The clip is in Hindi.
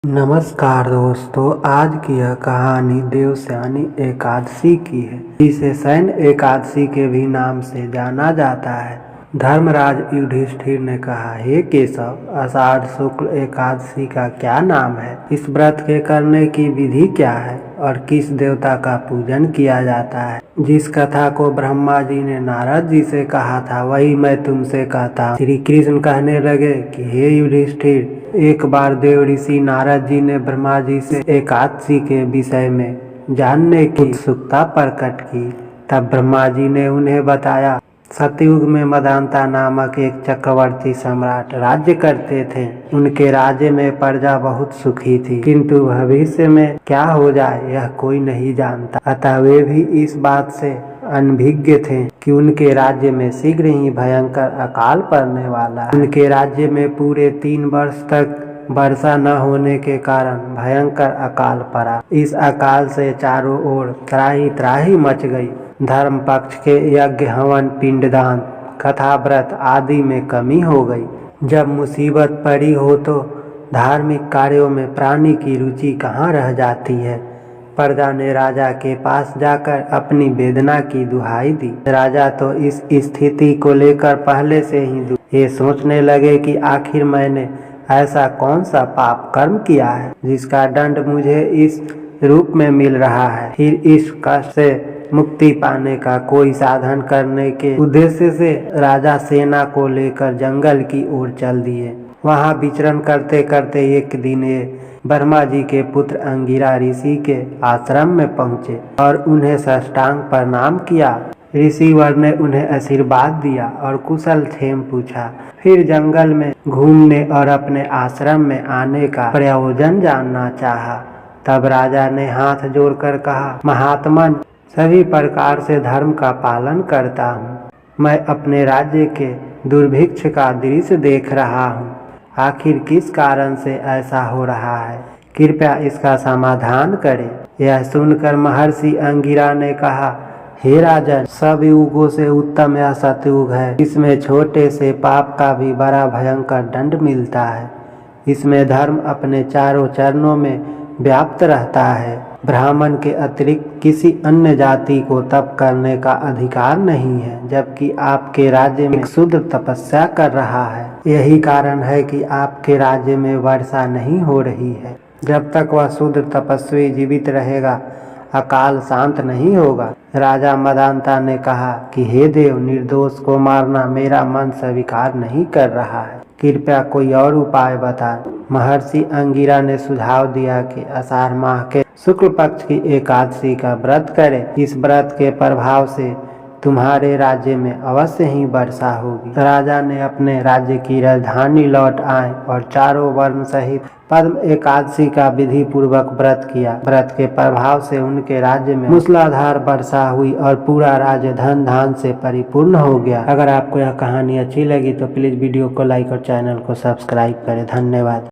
नमस्कार दोस्तों, आज की यह कहानी देवस्यानी एकादशी की है, जिसे शयन एकादशी के भी नाम से जाना जाता है। धर्मराज युधिष्ठिर ने कहा, हे केशव, आषाढ़ शुक्ल एकादशी का क्या नाम है? इस व्रत के करने की विधि क्या है और किस देवता का पूजन किया जाता है? जिस कथा को ब्रह्मा जी ने नारद जी से कहा था, वही मैं तुमसे कहता हूँ। श्री कृष्ण कहने लगे कि हे युधिष्ठिर, एक बार देव ऋषि नारद जी ने ब्रह्मा जी से एकादशी के विषय में जानने की उत्सुकता प्रकट की। तब ब्रह्मा जी ने उन्हें बताया, सतयुग में मदांता नामक एक चक्रवर्ती सम्राट राज्य करते थे। उनके राज्य में प्रजा बहुत सुखी थी, किंतु भविष्य में क्या हो जाए यह कोई नहीं जानता। अतः वे भी इस बात से अनभिज्ञ थे कि उनके राज्य में शीघ्र ही भयंकर अकाल पड़ने वाला है। उनके राज्य में पूरे 3 वर्ष तक वर्षा न होने के कारण भयंकर अकाल पड़ा। इस अकाल से चारों ओर त्राही त्राही मच गई। धर्म पक्ष के यज्ञ, हवन, पिंडदान, कथा, व्रत आदि में कमी हो गई। जब मुसीबत पड़ी हो तो धार्मिक कार्यों में प्राणी की रुचि कहाँ रह जाती है। प्रजा ने राजा के पास जाकर अपनी वेदना की दुहाई दी। राजा तो इस स्थिति को लेकर पहले से ही ये सोचने लगे कि आखिर मैंने ऐसा कौन सा पाप कर्म किया है जिसका दंड मुझे इस रूप में मिल रहा है। फिर इस कष्ट से मुक्ति पाने का कोई साधन करने के उद्देश्य से राजा सेना को लेकर जंगल की ओर चल दिए। वहां विचरण करते करते एक दिन ये ब्रह्मा जी के पुत्र अंगिरा ऋषि के आश्रम में पहुंचे और उन्हें साष्टांग प्रणाम किया। ऋषिवर ने उन्हें आशीर्वाद दिया और कुशल क्षेम पूछा। फिर जंगल में घूमने और अपने आश्रम में आने का प्रयोजन जानना चाहा। तब राजा ने हाथ जोड़कर कहा, महात्मन, सभी प्रकार से धर्म का पालन करता हूँ। मैं अपने राज्य के दुर्भिक्ष का दृश्य देख रहा हूँ। आखिर किस कारण से ऐसा हो रहा है? कृपया इसका समाधान करें। यह सुनकर महर्षि अंगिरा ने कहा, हे राजन, सब युगों से उत्तम यह सतयुग है। इसमें छोटे से पाप का भी बड़ा भयंकर दंड मिलता है। इसमें धर्म अपने चारों चरणों में व्याप्त रहता है। ब्राह्मण के अतिरिक्त किसी अन्य जाति को तप करने का अधिकार नहीं है, जबकि आपके राज्य में शुद्ध तपस्या कर रहा है। यही कारण है कि आपके राज्य में वर्षा नहीं हो रही है। जब तक वह शुद्ध तपस्वी जीवित रहेगा, अकाल शांत नहीं होगा। राजा मदांता ने कहा कि हे देव, निर्दोष को मारना मेरा मन स्वीकार नहीं कर रहा है। कृपया कोई और उपाय बताएं। महर्षि अंगिरा ने सुझाव दिया कि आषाढ़ माह के शुक्ल पक्ष की एकादशी का व्रत करें। इस व्रत के प्रभाव से तुम्हारे राज्य में अवश्य ही वर्षा होगी। राजा ने अपने राज्य की राजधानी लौट आए और चारों वर्ण सहित पद्म एकादशी का विधि पूर्वक व्रत किया। व्रत के प्रभाव से उनके राज्य में मूसलाधार वर्षा हुई और पूरा राज्य धन धान से परिपूर्ण हो गया। अगर आपको यह कहानी अच्छी लगी तो प्लीज वीडियो को लाइक और चैनल को सब्सक्राइब करें। धन्यवाद।